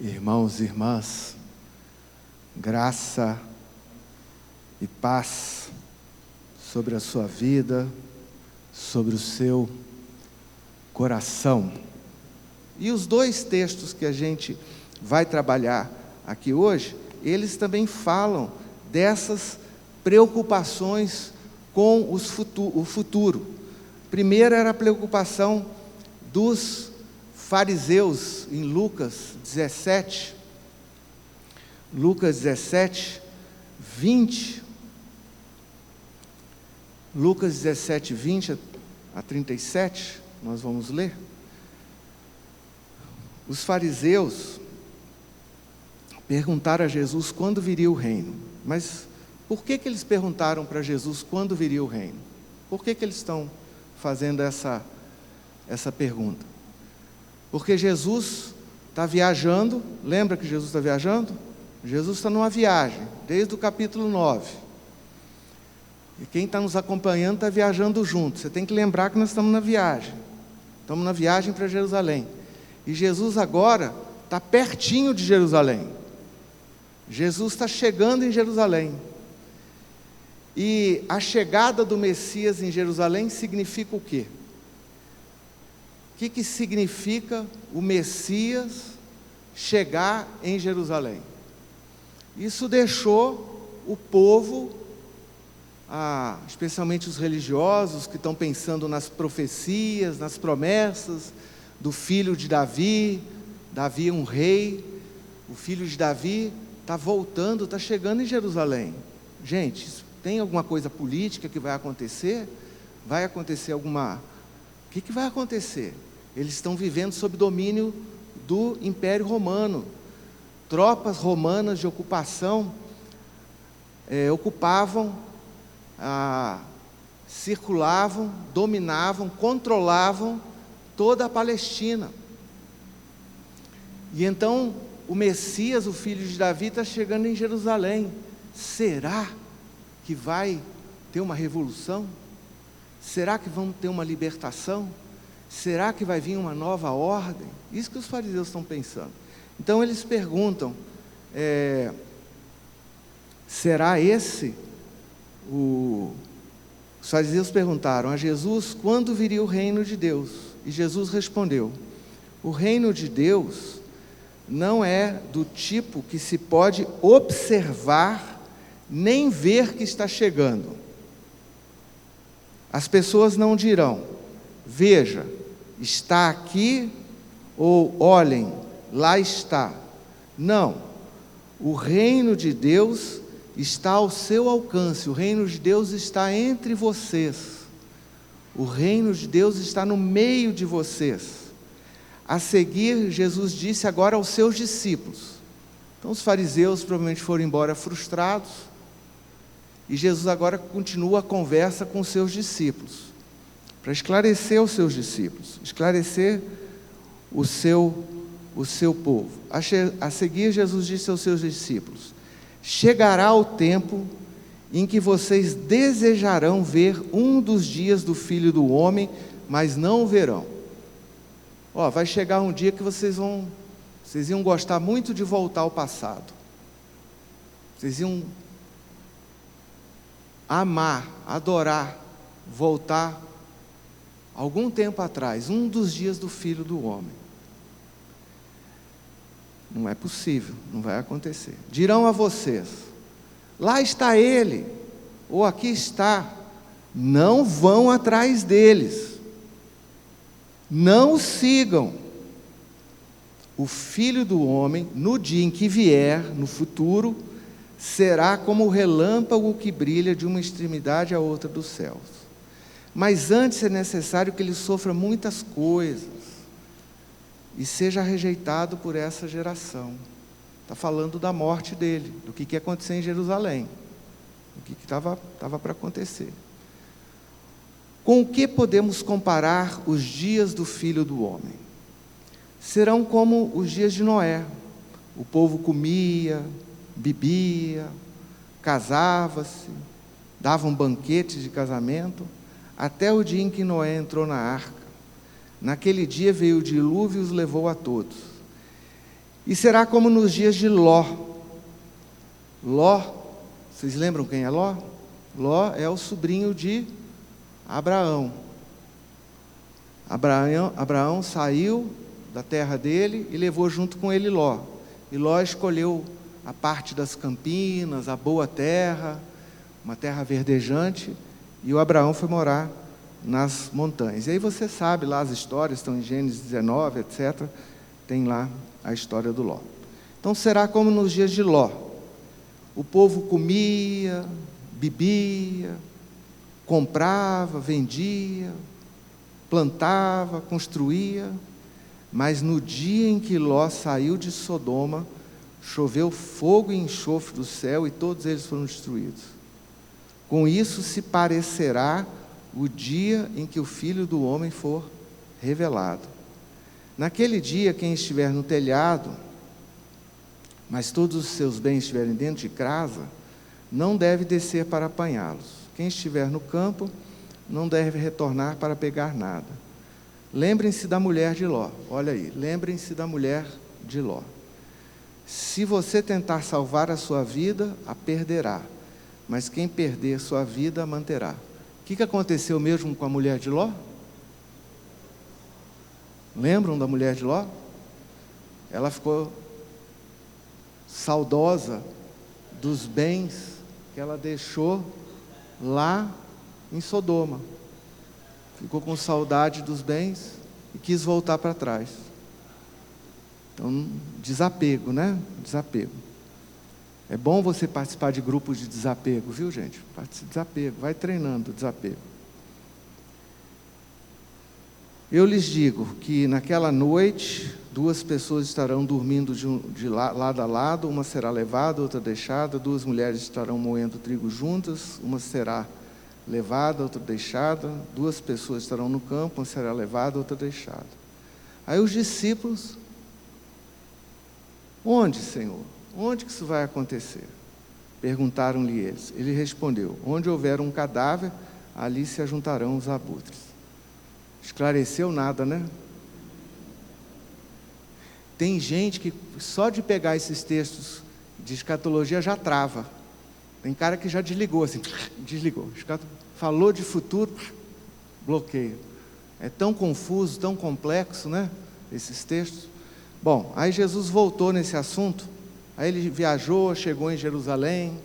Irmãos e irmãs, graça e paz sobre a sua vida, sobre o seu coração. E os dois textos que a gente vai trabalhar aqui hoje, eles também falam dessas preocupações com o futuro. Primeiro era a preocupação dos fariseus em Lucas 17, 20. Lucas 17, 20 a 37, nós vamos ler. Os fariseus perguntaram a Jesus quando viria o reino. Mas por que eles perguntaram para Jesus quando viria o reino? Por que eles estão fazendo essa pergunta? Porque Jesus está viajando. Lembra que Jesus está viajando? Jesus está numa viagem, desde o capítulo 9. E quem está nos acompanhando está viajando junto. Você tem que lembrar que nós estamos na viagem. Estamos na viagem para Jerusalém. E Jesus agora está pertinho de Jerusalém. Jesus está chegando em Jerusalém. E a chegada do Messias em Jerusalém significa o quê? O que significa o Messias chegar em Jerusalém? Isso deixou o povo, especialmente os religiosos que estão pensando nas profecias, nas promessas do filho de Davi. Davi é um rei, o filho de Davi está voltando, está chegando em Jerusalém. Gente, tem alguma coisa política que vai acontecer? Vai acontecer alguma... O que vai acontecer? Eles estão vivendo sob domínio do Império Romano. Tropas romanas de ocupação ocupavam, circulavam, dominavam, controlavam toda a Palestina. E então o Messias, o filho de Davi, está chegando em Jerusalém. Será que vai ter uma revolução? Será que vamos ter uma libertação? Será que vai vir uma nova ordem? Isso que os fariseus estão pensando. Então eles perguntam, será esse os fariseus perguntaram a Jesus quando viria o reino de Deus. E Jesus respondeu: o reino de Deus não é do tipo que se pode observar nem ver que está chegando. As pessoas não dirão: veja, está aqui, ou olhem, lá está. Não, o reino de Deus está ao seu alcance, o reino de Deus está entre vocês, o reino de Deus está no meio de vocês. A seguir, Jesus disse agora aos seus discípulos. Então os fariseus provavelmente foram embora frustrados, e Jesus agora continua a conversa com os seus discípulos, para esclarecer os seus discípulos, esclarecer o seu povo. A seguir, Jesus disse aos seus discípulos: chegará o tempo em que vocês desejarão ver um dos dias do Filho do Homem, mas não o verão. Vai chegar um dia que vocês iam gostar muito de voltar ao passado. Vocês iam amar, adorar, voltar algum tempo atrás, um dos dias do Filho do Homem. Não é possível, não vai acontecer. Dirão a vocês: lá está ele, ou aqui está. Não vão atrás deles, não o sigam. O Filho do Homem, no dia em que vier, no futuro, será como o relâmpago que brilha de uma extremidade à outra dos céus. Mas antes é necessário que ele sofra muitas coisas e seja rejeitado por essa geração. Está falando da morte dele, do que ia acontecer em Jerusalém, o que estava para acontecer. Com o que podemos comparar os dias do Filho do Homem? Serão como os dias de Noé. O povo comia, bebia, casava-se, davam banquetes de casamento, até o dia em que Noé entrou na arca. Naquele dia veio o dilúvio e os levou a todos. E será como nos dias de Ló. Ló, vocês lembram quem é Ló? Ló é o sobrinho de Abraão. Abraão saiu da terra dele e levou junto com ele Ló. E Ló escolheu a parte das campinas, a boa terra, uma terra verdejante, e o Abraão foi morar nas montanhas. E aí você sabe lá as histórias, estão em Gênesis 19, etc. Tem lá a história do Ló. Então será como nos dias de Ló. O povo comia, bebia, comprava, vendia, plantava, construía, mas no dia em que Ló saiu de Sodoma, choveu fogo e enxofre do céu e todos eles foram destruídos. Com isso se parecerá o dia em que o Filho do Homem for revelado. Naquele dia, quem estiver no telhado, mas todos os seus bens estiverem dentro de casa, não deve descer para apanhá-los. Quem estiver no campo, não deve retornar para pegar nada. Lembrem-se da mulher de Ló. Olha aí, lembrem-se da mulher de Ló. Se você tentar salvar a sua vida, a perderá. Mas quem perder sua vida, a manterá. O que aconteceu mesmo com a mulher de Ló? Lembram da mulher de Ló? Ela ficou saudosa dos bens que ela deixou lá em Sodoma. Ficou com saudade dos bens e quis voltar para trás. Então, desapego, né? Desapego. É bom você participar de grupos de desapego, viu, gente? Desapego, vai treinando desapego. Eu lhes digo que naquela noite, 2 pessoas estarão dormindo de lado a lado, uma será levada, outra deixada, 2 mulheres estarão moendo trigo juntas, uma será levada, outra deixada, 2 pessoas estarão no campo, uma será levada, outra deixada. Aí os discípulos, onde, Senhor? Onde que isso vai acontecer? Perguntaram-lhe eles. Ele respondeu, onde houver um cadáver, ali se ajuntarão os abutres. Esclareceu nada, né? Tem gente que só de pegar esses textos de escatologia já trava. Tem cara que já desligou, assim, desligou. Falou de futuro, bloqueia. É tão confuso, tão complexo, né? Esses textos. Bom, aí Jesus voltou nesse assunto. Aí ele viajou, chegou em Jerusalém,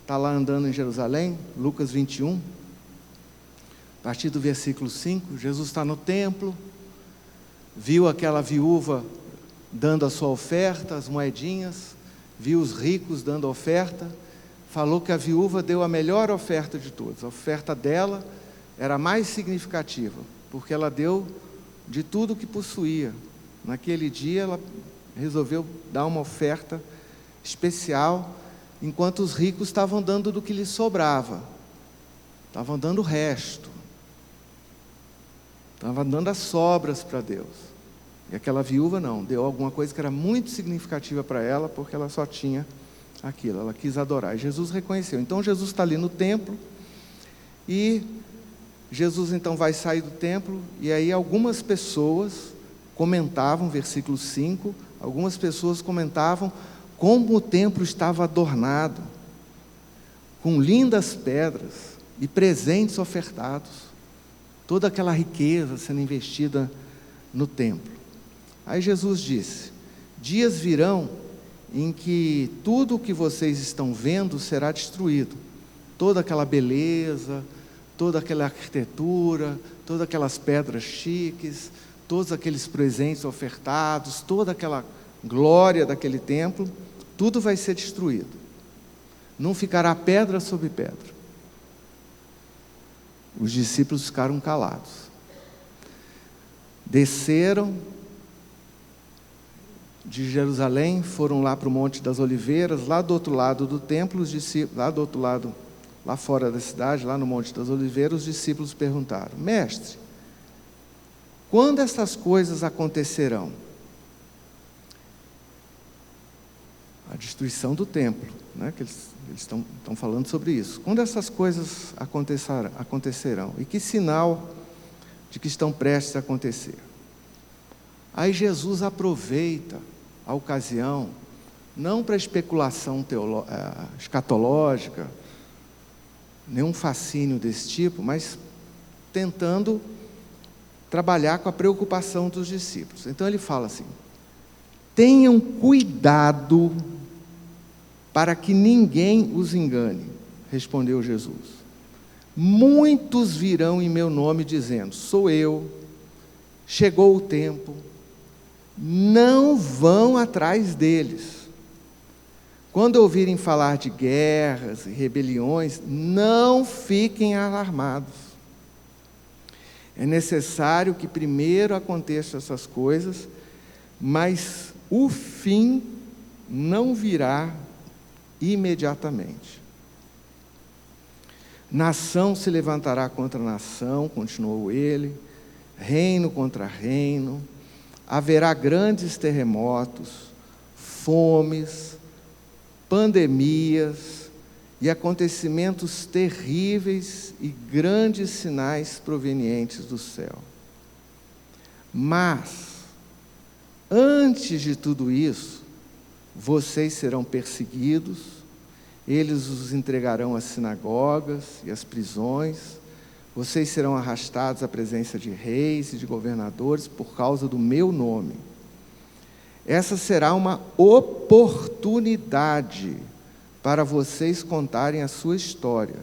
está lá andando em Jerusalém, Lucas 21, a partir do versículo 5, Jesus está no templo, viu aquela viúva dando a sua oferta, as moedinhas, viu os ricos dando a oferta, falou que a viúva deu a melhor oferta de todas, a oferta dela era a mais significativa, porque ela deu de tudo que possuía. Naquele dia ela resolveu dar uma oferta especial, enquanto os ricos estavam dando do que lhes sobrava, estavam dando o resto, estavam dando as sobras para Deus. E aquela viúva não, deu alguma coisa que era muito significativa para ela, porque ela só tinha aquilo, ela quis adorar. E Jesus reconheceu. Então Jesus está ali no templo, e Jesus então vai sair do templo, e aí algumas pessoas comentavam, versículo 5, algumas pessoas comentavam como o templo estava adornado, com lindas pedras e presentes ofertados, toda aquela riqueza sendo investida no templo. Aí Jesus disse, dias virão em que tudo o que vocês estão vendo será destruído, toda aquela beleza, toda aquela arquitetura, todas aquelas pedras chiques, todos aqueles presentes ofertados, toda aquela glória daquele templo, tudo vai ser destruído. Não ficará pedra sobre pedra. Os discípulos ficaram calados. Desceram de Jerusalém, foram lá para o Monte das Oliveiras, lá do outro lado do templo, os discípulos, lá do outro lado, lá fora da cidade, lá no Monte das Oliveiras, os discípulos perguntaram, mestre, quando essas coisas acontecerão? A destruição do templo, né? Que eles estão falando sobre isso. Quando essas coisas acontecerão? E que sinal de que estão prestes a acontecer? Aí Jesus aproveita a ocasião, não para especulação escatológica, nenhum fascínio desse tipo, mas tentando trabalhar com a preocupação dos discípulos. Então ele fala assim: tenham cuidado para que ninguém os engane, respondeu Jesus. Muitos virão em meu nome dizendo: sou eu, chegou o tempo. Não vão atrás deles. Quando ouvirem falar de guerras e rebeliões, não fiquem alarmados. É necessário que primeiro aconteçam essas coisas, mas o fim não virá imediatamente. Nação se levantará contra nação, continuou ele, reino contra reino, haverá grandes terremotos, fomes, pandemias e acontecimentos terríveis e grandes sinais provenientes do céu. Mas, antes de tudo isso, vocês serão perseguidos, eles os entregarão às sinagogas e às prisões, vocês serão arrastados à presença de reis e de governadores por causa do meu nome. Essa será uma oportunidade para vocês contarem a sua história.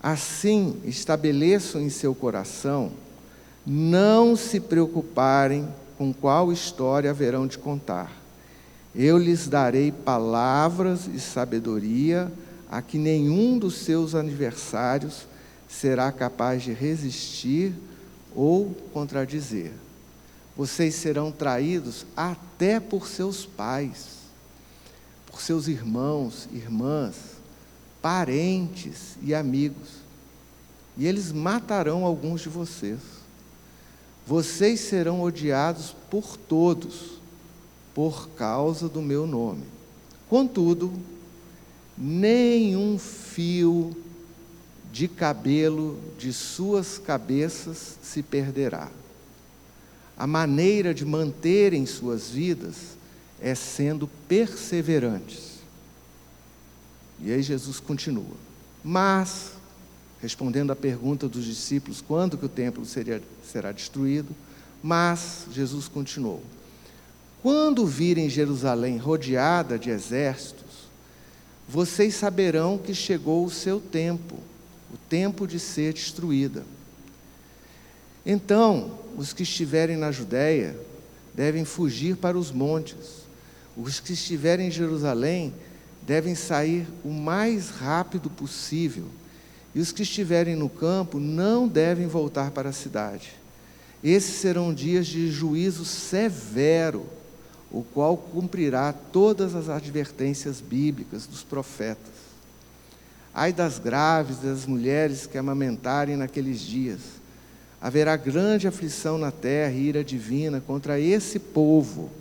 Assim, estabeleçam em seu coração, não se preocuparem com qual história haverão de contar. Eu lhes darei palavras e sabedoria a que nenhum dos seus adversários será capaz de resistir ou contradizer. Vocês serão traídos até por seus pais, por seus irmãos, irmãs, parentes e amigos. E eles matarão alguns de vocês. Vocês serão odiados por todos, por causa do meu nome. Contudo, nenhum fio de cabelo de suas cabeças se perderá. A maneira de manterem suas vidas é sendo perseverantes. E aí Jesus continua. Mas, respondendo à pergunta dos discípulos, quando que o templo será destruído, mas Jesus continuou. Quando virem Jerusalém rodeada de exércitos, vocês saberão que chegou o seu tempo, o tempo de ser destruída. Então, os que estiverem na Judéia devem fugir para os montes. Os que estiverem em Jerusalém devem sair o mais rápido possível. E os que estiverem no campo não devem voltar para a cidade. Esses serão dias de juízo severo, o qual cumprirá todas as advertências bíblicas dos profetas. Ai das grávidas, das mulheres que amamentarem naqueles dias. Haverá grande aflição na terra e ira divina contra esse povo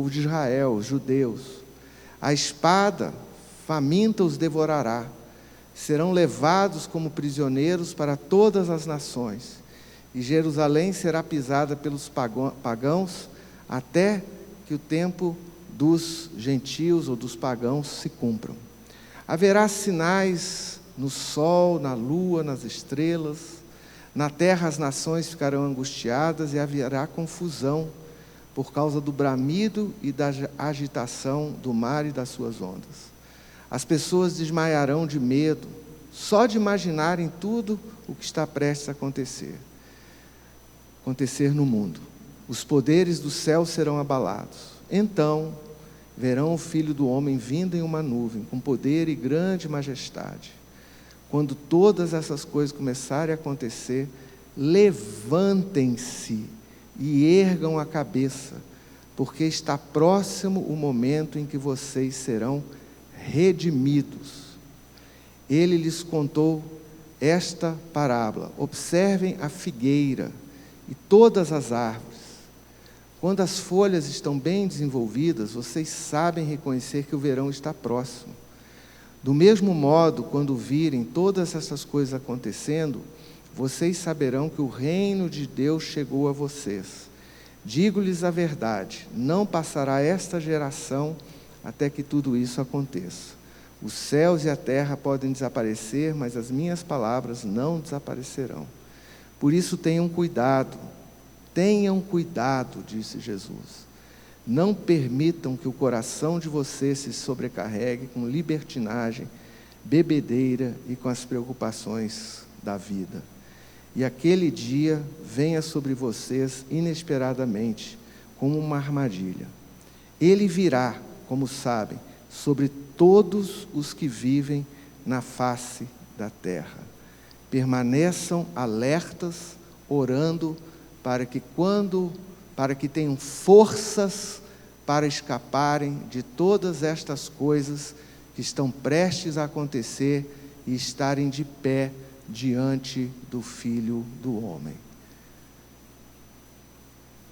de Israel, os judeus. A espada faminta os devorará. Serão levados como prisioneiros para todas as nações. E Jerusalém será pisada pelos pagãos até que o tempo dos gentios ou dos pagãos se cumpram. Haverá sinais no sol, na lua, nas estrelas. Na terra as nações ficarão angustiadas e haverá confusão por causa do bramido e da agitação do mar e das suas ondas. As pessoas desmaiarão de medo, só de imaginarem tudo o que está prestes a acontecer no mundo. Os poderes do céu serão abalados. Então, verão o Filho do Homem vindo em uma nuvem, com poder e grande majestade. Quando todas essas coisas começarem a acontecer, levantem-se e ergam a cabeça, porque está próximo o momento em que vocês serão redimidos. Ele lhes contou esta parábola: observem a figueira e todas as árvores. Quando as folhas estão bem desenvolvidas, vocês sabem reconhecer que o verão está próximo. Do mesmo modo, quando virem todas essas coisas acontecendo, vocês saberão que o reino de Deus chegou a vocês. Digo-lhes a verdade, não passará esta geração até que tudo isso aconteça. Os céus e a terra podem desaparecer, mas as minhas palavras não desaparecerão. Por isso tenham cuidado, disse Jesus. Não permitam que o coração de vocês se sobrecarregue com libertinagem, bebedeira e com as preocupações da vida. E aquele dia venha sobre vocês inesperadamente, como uma armadilha. Ele virá, como sabem, sobre todos os que vivem na face da terra. Permaneçam alertas, orando, para que tenham forças para escaparem de todas estas coisas que estão prestes a acontecer e estarem de pé diante do Filho do Homem.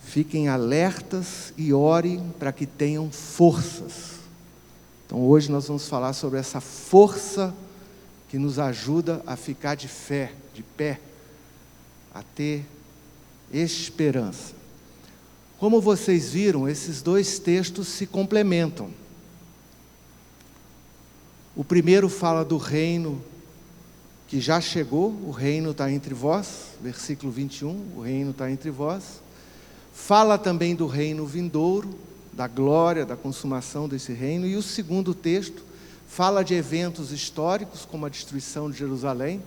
Fiquem alertas e orem para que tenham forças. Então hoje nós vamos falar sobre essa força que nos ajuda a ficar de pé, a ter esperança. Como vocês viram, esses dois textos se complementam. O primeiro fala do reino que já chegou, o reino está entre vós, versículo 21, o reino está entre vós. Fala também do reino vindouro, da glória, da consumação desse reino. E o segundo texto fala de eventos históricos, como a destruição de Jerusalém,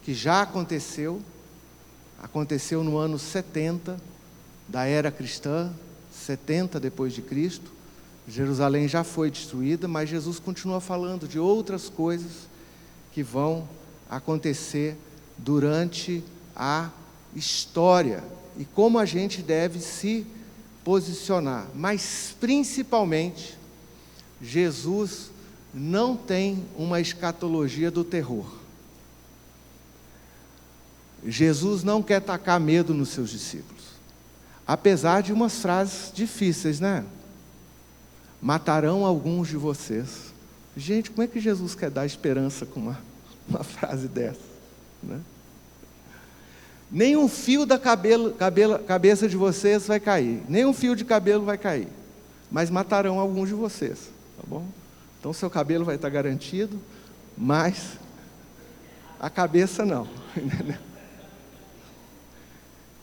que já aconteceu no ano 70 da era cristã, 70 depois de Cristo. Jerusalém já foi destruída, mas Jesus continua falando de outras coisas que vão acontecer durante a história e como a gente deve se posicionar. Mas principalmente, Jesus não tem uma escatologia do terror. Jesus não quer tacar medo nos seus discípulos, apesar de umas frases difíceis, né? Matarão alguns de vocês. Gente, como é que Jesus quer dar esperança com uma frase dessa, né? Nem um fio da cabeça de vocês vai cair, nem um fio de cabelo vai cair, mas matarão alguns de vocês, tá bom? Então seu cabelo vai estar garantido, mas a cabeça não.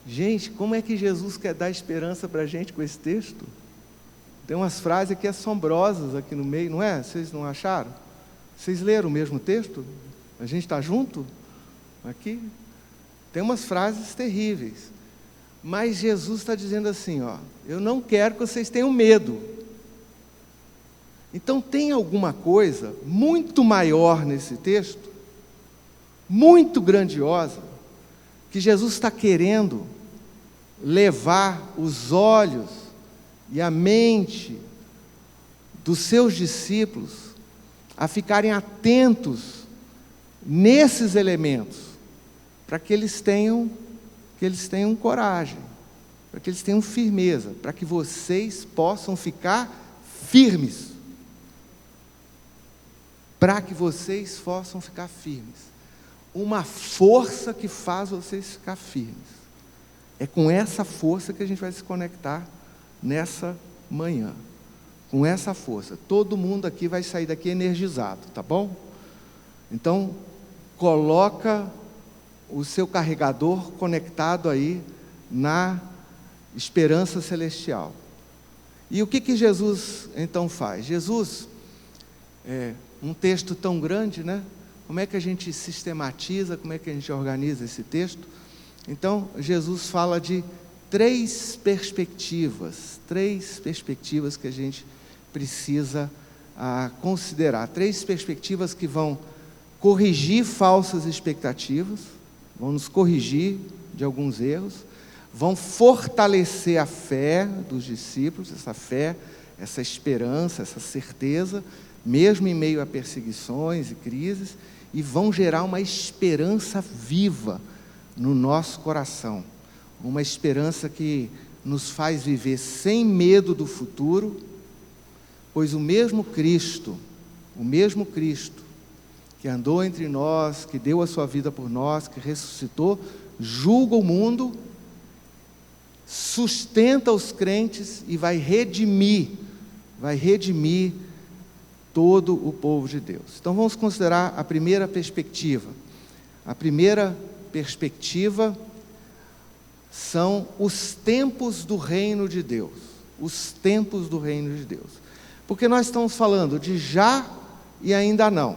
Gente, como é que Jesus quer dar esperança para a gente com esse texto? Tem umas frases aqui assombrosas aqui no meio, não é? Vocês não acharam? Vocês leram o mesmo texto? A gente está junto? Aqui? Tem umas frases terríveis. Mas Jesus está dizendo assim, ó, eu não quero que vocês tenham medo. Então tem alguma coisa muito maior nesse texto, muito grandiosa, que Jesus está querendo levar os olhos e a mente dos seus discípulos a ficarem atentos nesses elementos, para que eles tenham coragem, para que eles tenham firmeza, para que vocês possam ficar firmes. Para que vocês possam ficar firmes. Uma força que faz vocês ficar firmes. É com essa força que a gente vai se conectar nessa manhã. Com essa força. Todo mundo aqui vai sair daqui energizado, tá bom? Então, coloca o seu carregador conectado aí na esperança celestial. E o que Jesus então faz? Jesus, um texto tão grande, né? Como é que a gente sistematiza, como é que a gente organiza esse texto? Então, Jesus fala de três perspectivas que a gente precisa considerar. Três perspectivas que vão corrigir falsas expectativas, vão nos corrigir de alguns erros, vão fortalecer a fé dos discípulos, essa fé, essa esperança, essa certeza, mesmo em meio a perseguições e crises, e vão gerar uma esperança viva no nosso coração, uma esperança que nos faz viver sem medo do futuro, pois o mesmo Cristo que andou entre nós, que deu a sua vida por nós, que ressuscitou, julga o mundo sustenta os crentes e vai redimir todo o povo de Deus. Então vamos considerar a primeira perspectiva. A primeira perspectiva são os tempos do reino de Deus. Os tempos do reino de Deus. Porque nós estamos falando de já e ainda não.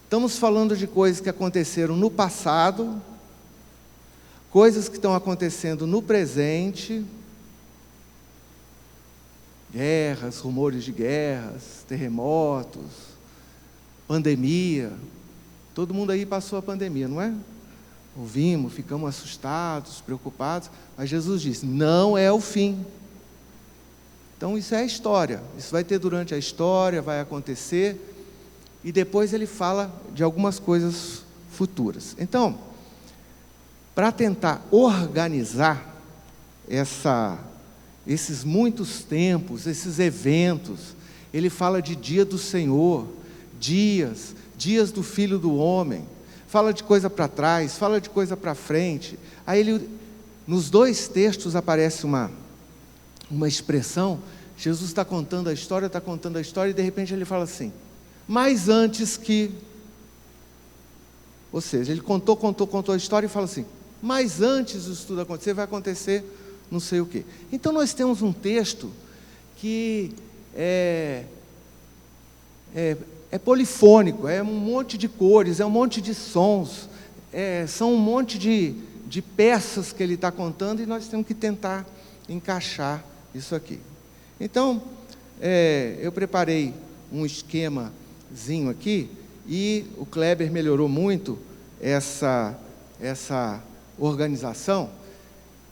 Estamos falando de coisas que aconteceram no passado, coisas que estão acontecendo no presente, guerras, rumores de guerras, terremotos, pandemia. Todo mundo aí passou a pandemia, não é? Ouvimos, ficamos assustados, preocupados, mas Jesus disse, não é o fim. Então isso é a história, isso vai ter durante a história, vai acontecer, e depois ele fala de algumas coisas futuras. Então, para tentar organizar esses muitos tempos, esses eventos, ele fala de dia do Senhor, dias do Filho do Homem, fala de coisa para trás, fala de coisa para frente. Aí nos dois textos aparece uma expressão, Jesus está contando a história, e de repente ele fala assim, mas antes que, ou seja, ele contou a história e fala assim, mas antes disso tudo acontecer, vai acontecer não sei o quê. Então nós temos um texto que é polifônico, é um monte de cores, é um monte de sons, são um monte de peças que ele está contando, e nós temos que tentar encaixar isso aqui. Então, eu preparei um esquemazinho aqui, e o Kleber melhorou muito essa organização.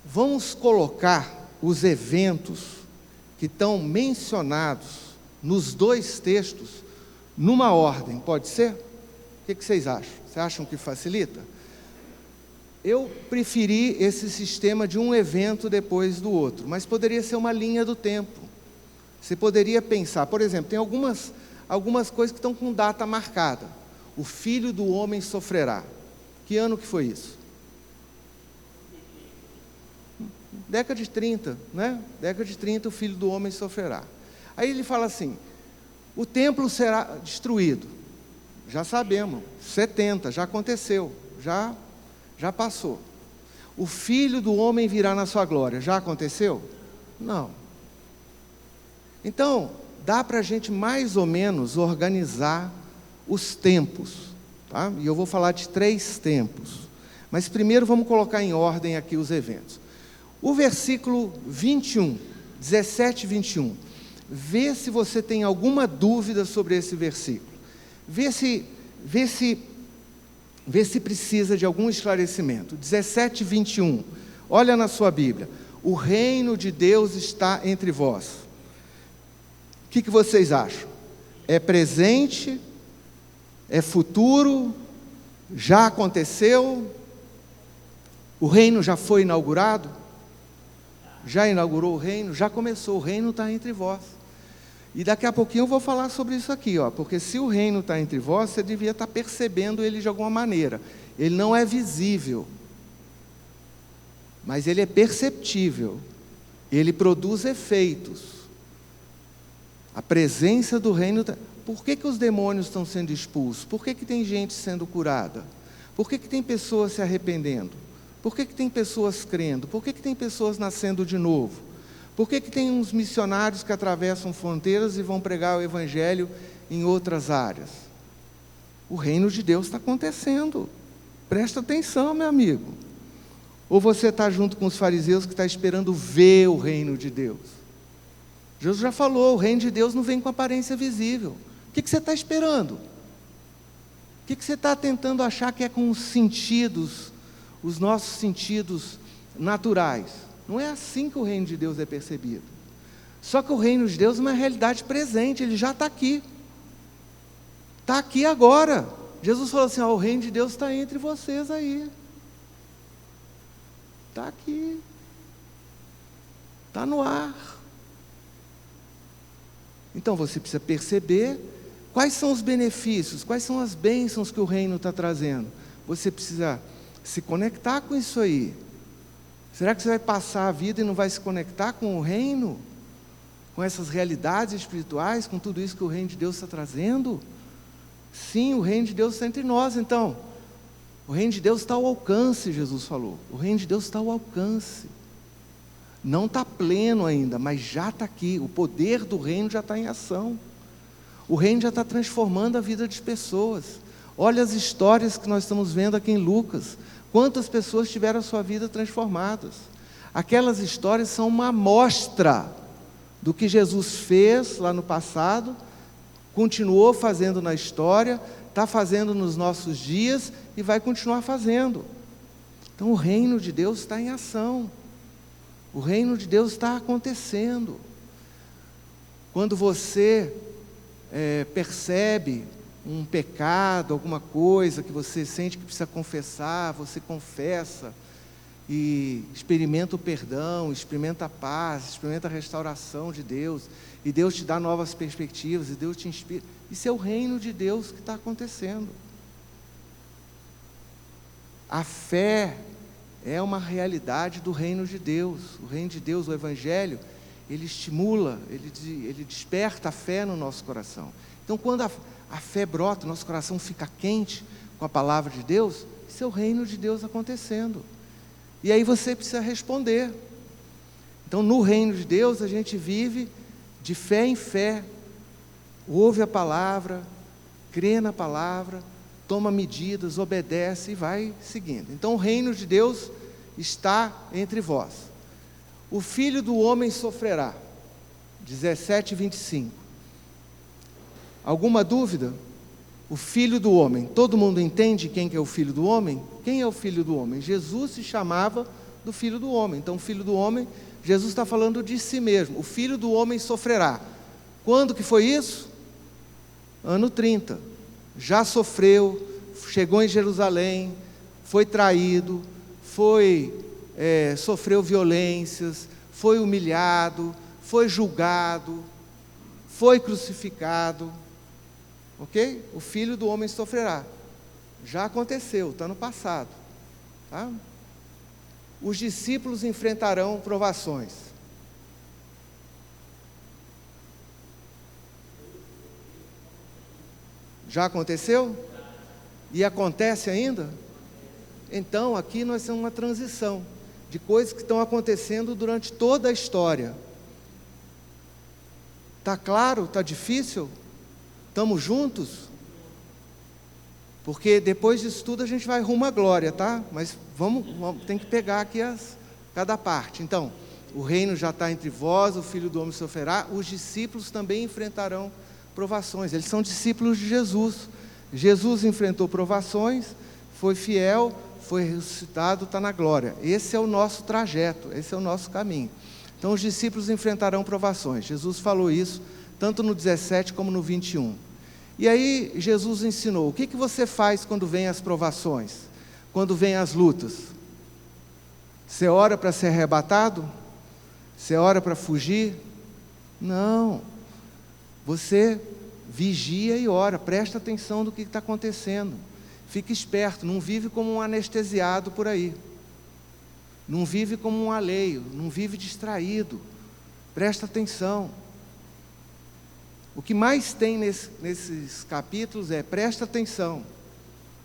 Vamos colocar os eventos que estão mencionados nos dois textos numa ordem, pode ser? O que vocês acham? Vocês acham que facilita? Eu preferi esse sistema de um evento depois do outro, mas poderia ser uma linha do tempo. Você poderia pensar, por exemplo, tem algumas coisas que estão com data marcada. O Filho do Homem sofrerá. Que ano que foi isso? Década de 30, né? Década de 30, o Filho do Homem sofrerá. Aí ele fala assim, o templo será destruído. Já sabemos, 70, já aconteceu, já passou. O Filho do Homem virá na sua glória. Já aconteceu? Não. Então, dá para a gente mais ou menos organizar os tempos, tá? E eu vou falar de 3 tempos. Mas primeiro vamos colocar em ordem aqui os eventos. O versículo 21, 17 e 21. Vê se você tem alguma dúvida sobre esse versículo. Vê se precisa de algum esclarecimento. 17 e 21. Olha na sua Bíblia. O reino de Deus está entre vós. O que vocês acham? É presente? É futuro? Já aconteceu? O reino já foi inaugurado? Já inaugurou o reino? Já começou, o reino está entre vós. E daqui a pouquinho eu vou falar sobre isso aqui, porque se o reino está entre vós, você devia estar percebendo ele de alguma maneira. Ele não é visível, mas ele é perceptível, ele produz efeitos. A presença do reino... Por que os demônios estão sendo expulsos? Por que tem gente sendo curada? Por que tem pessoas se arrependendo? Por que tem pessoas crendo? Por que tem pessoas nascendo de novo? Por que tem uns missionários que atravessam fronteiras e vão pregar o Evangelho em outras áreas? O reino de Deus está acontecendo. Presta atenção, meu amigo. Ou você está junto com os fariseus que está esperando ver o reino de Deus? Jesus já falou, o reino de Deus não vem com aparência visível. O que você está esperando? O que você está tentando achar que é com os sentidos, os nossos sentidos naturais? Não é assim que o reino de Deus é percebido. Só que o reino de Deus é uma realidade presente, ele já está aqui. Está aqui agora. Jesus falou assim, o reino de Deus está entre vocês aí. Está aqui. Está no ar. Então você precisa perceber quais são os benefícios, quais são as bênçãos que o reino está trazendo. Você precisa se conectar com isso aí. Será que você vai passar a vida e não vai se conectar com o reino? Com essas realidades espirituais, com tudo isso que o reino de Deus está trazendo? Sim, o reino de Deus está entre nós. Então, o reino de Deus está ao alcance, Jesus falou. O reino de Deus está ao alcance. Não está pleno ainda, mas já está aqui. O poder do reino já está em ação. O reino já está transformando a vida das pessoas. Olha as histórias que nós estamos vendo aqui em Lucas. Quantas pessoas tiveram a sua vida transformadas? Aquelas histórias são uma amostra do que Jesus fez lá no passado, continuou fazendo na história, está fazendo nos nossos dias e vai continuar fazendo. Então o reino de Deus está em ação. O reino de Deus está acontecendo. Quando você percebe um pecado, alguma coisa que você sente que precisa confessar, você confessa e experimenta o perdão, experimenta a paz, experimenta a restauração de Deus, e Deus te dá novas perspectivas, e Deus te inspira. Isso é o reino de Deus que está acontecendo. A fé é uma realidade do reino de Deus. O reino de Deus, o Evangelho, ele estimula, ele desperta a fé no nosso coração. Então, quando a fé brota, nosso coração fica quente com a palavra de Deus, isso é o reino de Deus acontecendo. E aí você precisa responder. Então, no reino de Deus, a gente vive de fé em fé, ouve a palavra, crê na palavra, toma medidas, obedece e vai seguindo. Então, o reino de Deus está entre vós. O Filho do Homem sofrerá. 17:25. Alguma dúvida? O Filho do Homem. Todo mundo entende quem que é o Filho do Homem? Quem é o Filho do Homem? Jesus se chamava do Filho do Homem. Então, o Filho do Homem, Jesus está falando de si mesmo. O Filho do Homem sofrerá. Quando que foi isso? Ano 30. Já sofreu, chegou em Jerusalém, foi traído, sofreu violências, foi humilhado, foi julgado, foi crucificado. Ok? O Filho do Homem sofrerá. Já aconteceu, está no passado. Tá? Os discípulos enfrentarão provações. Já aconteceu? E acontece ainda? Então, aqui nós temos uma transição de coisas que estão acontecendo durante toda a história. Está claro? Está difícil? Estamos juntos? Porque depois disso tudo a gente vai rumo à glória, tá? Mas tem que pegar aqui cada parte. Então, o reino já está entre vós, o Filho do Homem sofrerá, os discípulos também enfrentarão provações. Eles são discípulos de Jesus. Jesus enfrentou provações, foi fiel, foi ressuscitado, está na glória. Esse é o nosso trajeto, esse é o nosso caminho. Então, os discípulos enfrentarão provações. Jesus falou isso, tanto no 17 como no 21. E aí, Jesus ensinou, o que você faz quando vem as provações? Quando vem as lutas? Você ora para ser arrebatado? Você ora para fugir? Não. Você vigia e ora, presta atenção no que está acontecendo. Fique esperto, não vive como um anestesiado por aí. Não vive como um alheio, não vive distraído. Presta atenção. O que mais tem nesses capítulos é, presta atenção.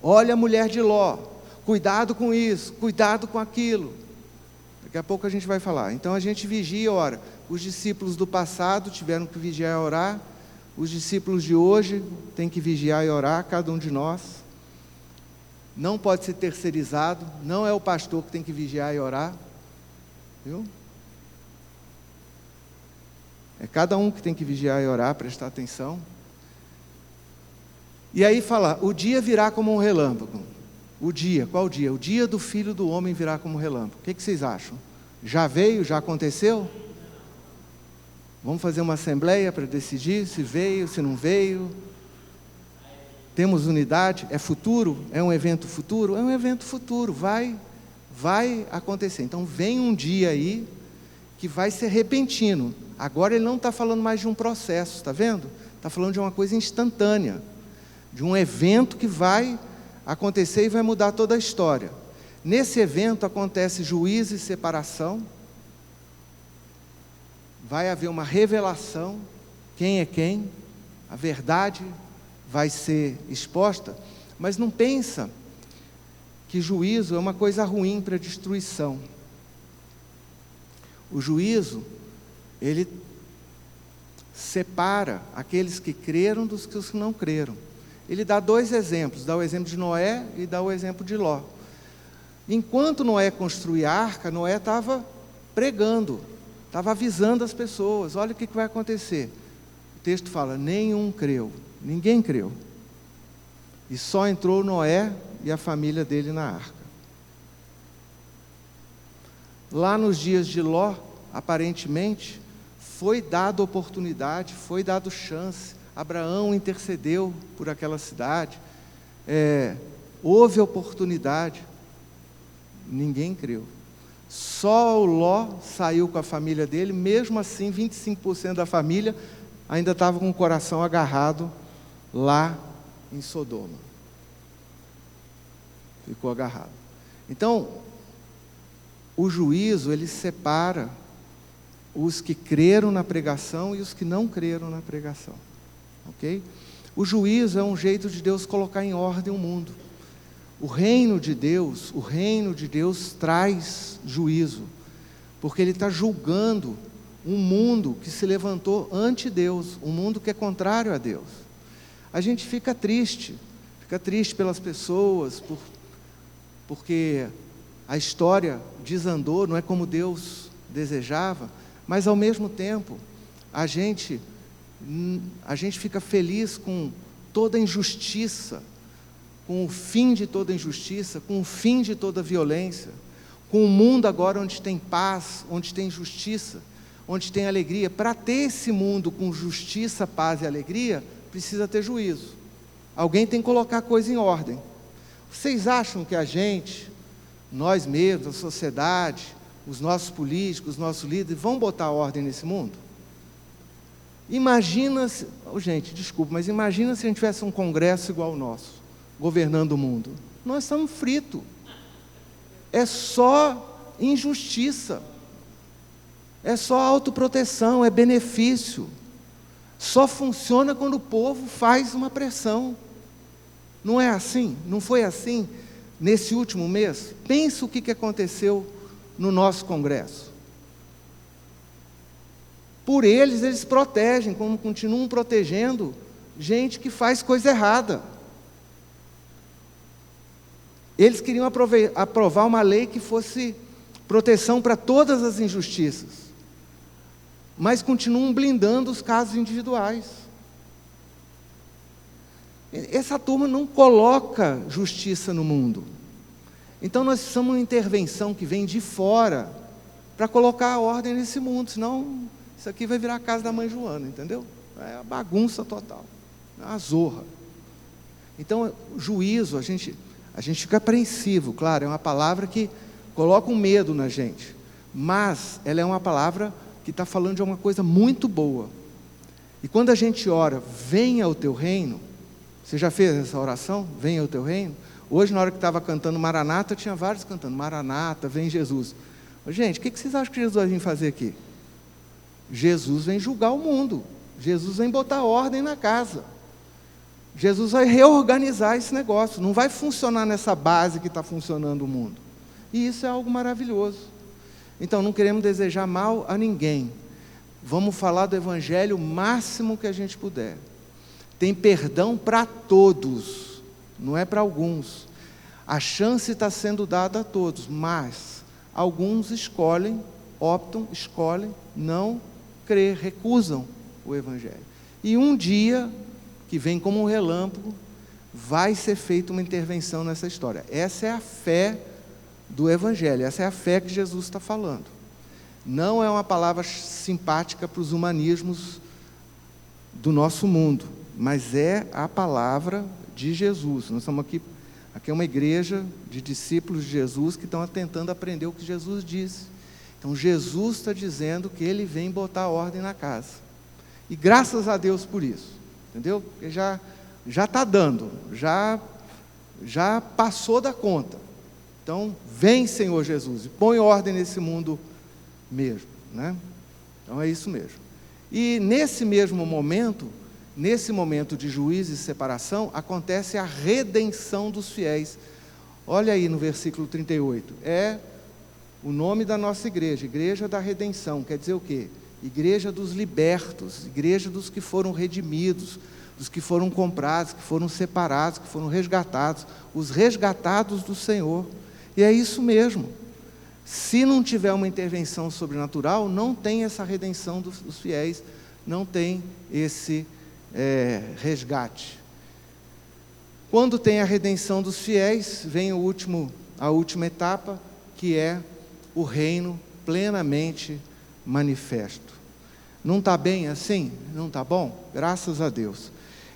Olha a mulher de Ló, cuidado com isso, cuidado com aquilo. Daqui a pouco a gente vai falar. Então a gente vigia e ora. Os discípulos do passado tiveram que vigiar e orar. Os discípulos de hoje têm que vigiar e orar, cada um de nós. Não pode ser terceirizado, não é o pastor que tem que vigiar e orar. Viu? É cada um que tem que vigiar e orar, prestar atenção. E aí fala, o dia virá como um relâmpago. O dia, qual dia? O dia do Filho do Homem virá como um relâmpago. O que vocês acham? Já veio? Já aconteceu? Vamos fazer uma assembleia para decidir se veio, se não veio. Temos unidade? É futuro? É um evento futuro? É um evento futuro, vai acontecer. Então vem um dia aí que vai ser repentino. Agora ele não está falando mais de um processo, está vendo? Está falando de uma coisa instantânea, de um evento que vai acontecer e vai mudar toda a história. Nesse evento acontece juízo e separação. Vai haver uma revelação, quem é quem, a verdade vai ser exposta, mas não pensa que juízo é uma coisa ruim para destruição. O juízo, ele separa aqueles que creram dos que não creram. Ele dá dois exemplos, dá o exemplo de Noé e dá o exemplo de Ló. Enquanto Noé construía a arca, Noé estava pregando, estava avisando as pessoas, olha o que vai acontecer. O texto fala, nenhum creu, ninguém creu. E só entrou Noé e a família dele na arca. Lá nos dias de Ló, aparentemente, foi dada oportunidade, foi dado chance. Abraão intercedeu por aquela cidade. Houve oportunidade. Ninguém creu. Só o Ló saiu com a família dele, mesmo assim 25% da família ainda estava com o coração agarrado lá em Sodoma. Ficou agarrado. Então, o juízo, ele separa os que creram na pregação e os que não creram na pregação. Ok? O juízo é um jeito de Deus colocar em ordem o mundo. O reino de Deus traz juízo, porque Ele está julgando um mundo que se levantou ante Deus, um mundo que é contrário a Deus. A gente fica triste pelas pessoas, porque a história desandou, não é como Deus desejava, mas ao mesmo tempo, a gente fica feliz com toda injustiça, com o fim de toda injustiça, com o fim de toda violência, com um mundo agora onde tem paz, onde tem justiça, onde tem alegria. Para ter esse mundo com justiça, paz e alegria, precisa ter juízo. Alguém tem que colocar a coisa em ordem. Vocês acham que a gente, nós mesmos, a sociedade, os nossos políticos, os nossos líderes, vão botar ordem nesse mundo? Imagina se, gente, desculpa, mas imagina se a gente tivesse um congresso igual ao nosso, governando o mundo. Nós estamos fritos. É só injustiça. É só autoproteção, é benefício. Só funciona quando o povo faz uma pressão. Não é assim? Não foi assim nesse último mês? Pensa o que aconteceu no nosso congresso. Por eles protegem, como continuam protegendo gente que faz coisa errada. Eles queriam aprovar uma lei que fosse proteção para todas as injustiças, mas continuam blindando os casos individuais. Essa turma não coloca justiça no mundo. Então nós precisamos de uma intervenção que vem de fora para colocar a ordem nesse mundo, senão isso aqui vai virar a casa da mãe Joana, entendeu? É a bagunça total, é uma zorra. Então, o juízo, a gente fica apreensivo, claro, é uma palavra que coloca um medo na gente, mas ela é uma palavra que está falando de uma coisa muito boa. E quando a gente ora, venha o teu reino, você já fez essa oração? Venha o teu reino? Hoje, na hora que estava cantando Maranata, tinha vários cantando, Maranata, vem Jesus. Gente, o que vocês acham que Jesus vai vir fazer aqui? Jesus vem julgar o mundo, Jesus vem botar ordem na casa. Jesus vai reorganizar esse negócio, não vai funcionar nessa base que está funcionando o mundo. E isso é algo maravilhoso. Então, não queremos desejar mal a ninguém. Vamos falar do Evangelho o máximo que a gente puder. Tem perdão para todos, não é para alguns. A chance está sendo dada a todos, mas alguns escolhem não crer, recusam o Evangelho. E um dia, que vem como um relâmpago, vai ser feita uma intervenção nessa história. Essa é a fé do Evangelho, essa é a fé que Jesus está falando. Não é uma palavra simpática para os humanismos do nosso mundo, mas é a palavra de Jesus. Nós estamos aqui é uma igreja de discípulos de Jesus que estão tentando aprender o que Jesus disse. Então Jesus está dizendo que Ele vem botar ordem na casa. E graças a Deus por isso. Entendeu? Porque já está dando, já passou da conta. Então, vem, Senhor Jesus, e põe ordem nesse mundo mesmo, né? Então é isso mesmo. E nesse mesmo momento, nesse momento de juízo e separação, acontece a redenção dos fiéis. Olha aí no versículo 38, é o nome da nossa igreja, Igreja da Redenção, quer dizer o quê? Igreja dos libertos, igreja dos que foram redimidos, dos que foram comprados, que foram separados, que foram resgatados, os resgatados do Senhor. E é isso mesmo. Se não tiver uma intervenção sobrenatural, não tem essa redenção dos fiéis, não tem esse resgate. Quando tem a redenção dos fiéis, vem a última etapa, que é o reino plenamente manifesto. Não está bem assim? Não está bom? Graças a Deus.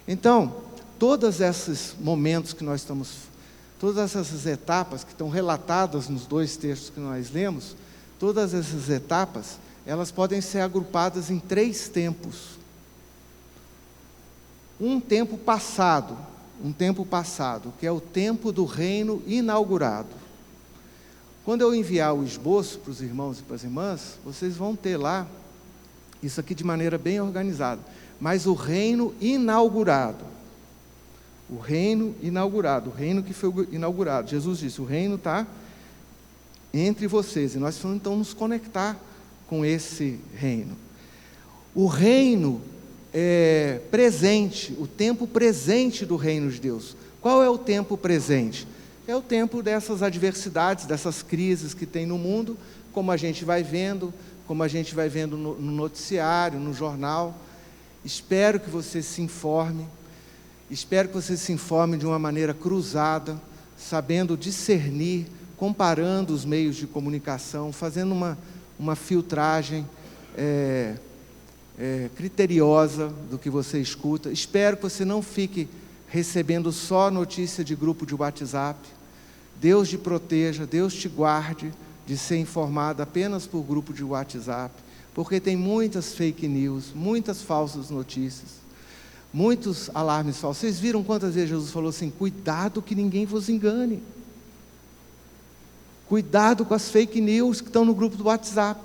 Então, todos esses momentos que nós estamos, todas essas etapas que estão relatadas nos 2 textos que nós lemos, todas essas etapas, elas podem ser agrupadas em 3 tempos. Um tempo passado, que é o tempo do reino inaugurado. Quando eu enviar o esboço para os irmãos e para as irmãs, vocês vão ter lá, isso aqui de maneira bem organizada, mas o reino inaugurado. O reino inaugurado, o reino que foi inaugurado. Jesus disse, o reino está entre vocês, e nós vamos então nos conectar com esse reino. O reino presente, o tempo presente do reino de Deus. Qual é o tempo presente? É o tempo dessas adversidades, dessas crises que tem no mundo, como a gente vai vendo no noticiário, no jornal. Espero que você se informe, de uma maneira cruzada, sabendo discernir, comparando os meios de comunicação, fazendo uma filtragem criteriosa do que você escuta. Espero que você não fique recebendo só notícia de grupo de WhatsApp. Deus te proteja, Deus te guarde de ser informado apenas por grupo de WhatsApp, porque tem muitas fake news, muitas falsas notícias, muitos alarmes falsos. Vocês viram quantas vezes Jesus falou assim, cuidado que ninguém vos engane. Cuidado com as fake news que estão no grupo do WhatsApp,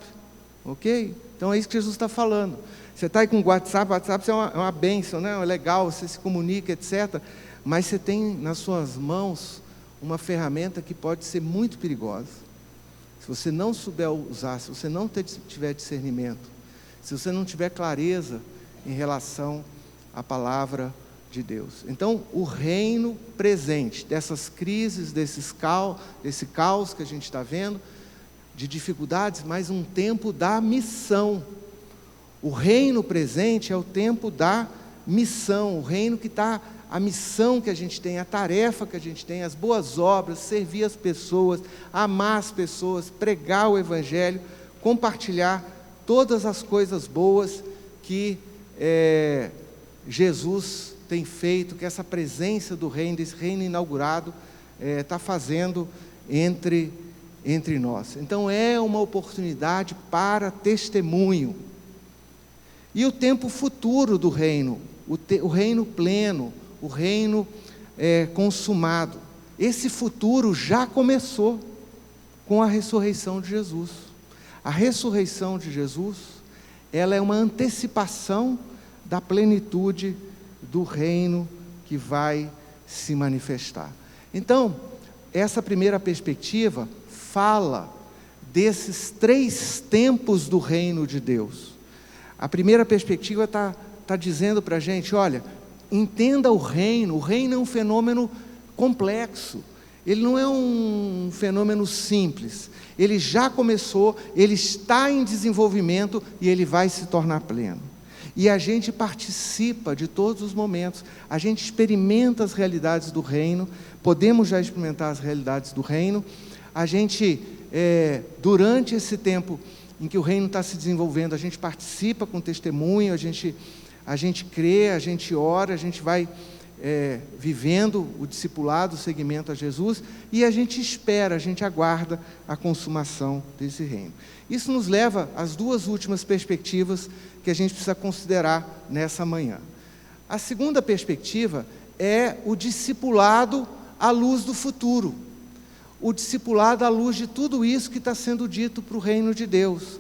ok? Então é isso que Jesus está falando. Você está aí com o WhatsApp é uma bênção, né? É legal, você se comunica, etc. Mas você tem nas suas mãos uma ferramenta que pode ser muito perigosa. Se você não souber usar, se você não tiver discernimento, se você não tiver clareza em relação à palavra de Deus. Então, o reino presente, dessas crises, desse caos que a gente está vendo, de dificuldades, mas um tempo da missão. O reino presente é o tempo da missão, o reino que está, a missão que a gente tem, a tarefa que a gente tem, as boas obras, servir as pessoas, amar as pessoas, pregar o Evangelho, compartilhar todas as coisas boas que Jesus tem feito, que essa presença do reino, desse reino inaugurado, está fazendo entre nós. Então é uma oportunidade para testemunho. E o tempo futuro do reino, o reino pleno, o reino consumado. Esse futuro já começou com a ressurreição de Jesus. A ressurreição de Jesus, ela é uma antecipação da plenitude do reino que vai se manifestar. Então, essa primeira perspectiva fala desses 3 tempos do reino de Deus. A primeira perspectiva está dizendo para a gente, olha, entenda o reino é um fenômeno complexo, ele não é um fenômeno simples, ele já começou, ele está em desenvolvimento e ele vai se tornar pleno. E a gente participa de todos os momentos, a gente experimenta as realidades do reino, podemos já experimentar as realidades do reino, a gente, durante esse tempo em que o reino está se desenvolvendo, a gente participa com testemunho, a gente crê, a gente ora, a gente vai vivendo o discipulado, o seguimento a Jesus, e a gente espera, a gente aguarda a consumação desse reino. Isso nos leva às 2 últimas perspectivas que a gente precisa considerar nessa manhã. A segunda perspectiva é o discipulado à luz do futuro. o discipulado à luz de tudo isso que está sendo dito para o reino de Deus.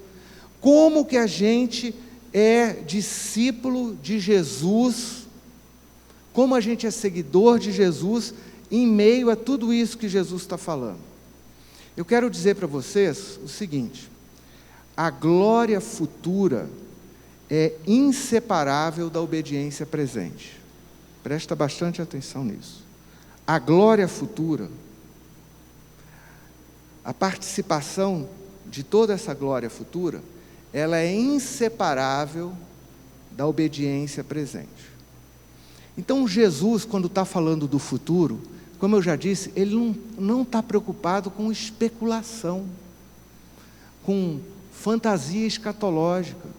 Como que a gente é discípulo de Jesus, como a gente é seguidor de Jesus, em meio a tudo isso que Jesus está falando. Eu quero dizer para vocês o seguinte: a glória futura é inseparável da obediência presente. Presta bastante atenção nisso. A glória futura, a participação de toda essa glória futura, ela é inseparável da obediência presente. Então Jesus, quando está falando do futuro, como eu já disse, ele não está preocupado com especulação, com fantasia escatológica,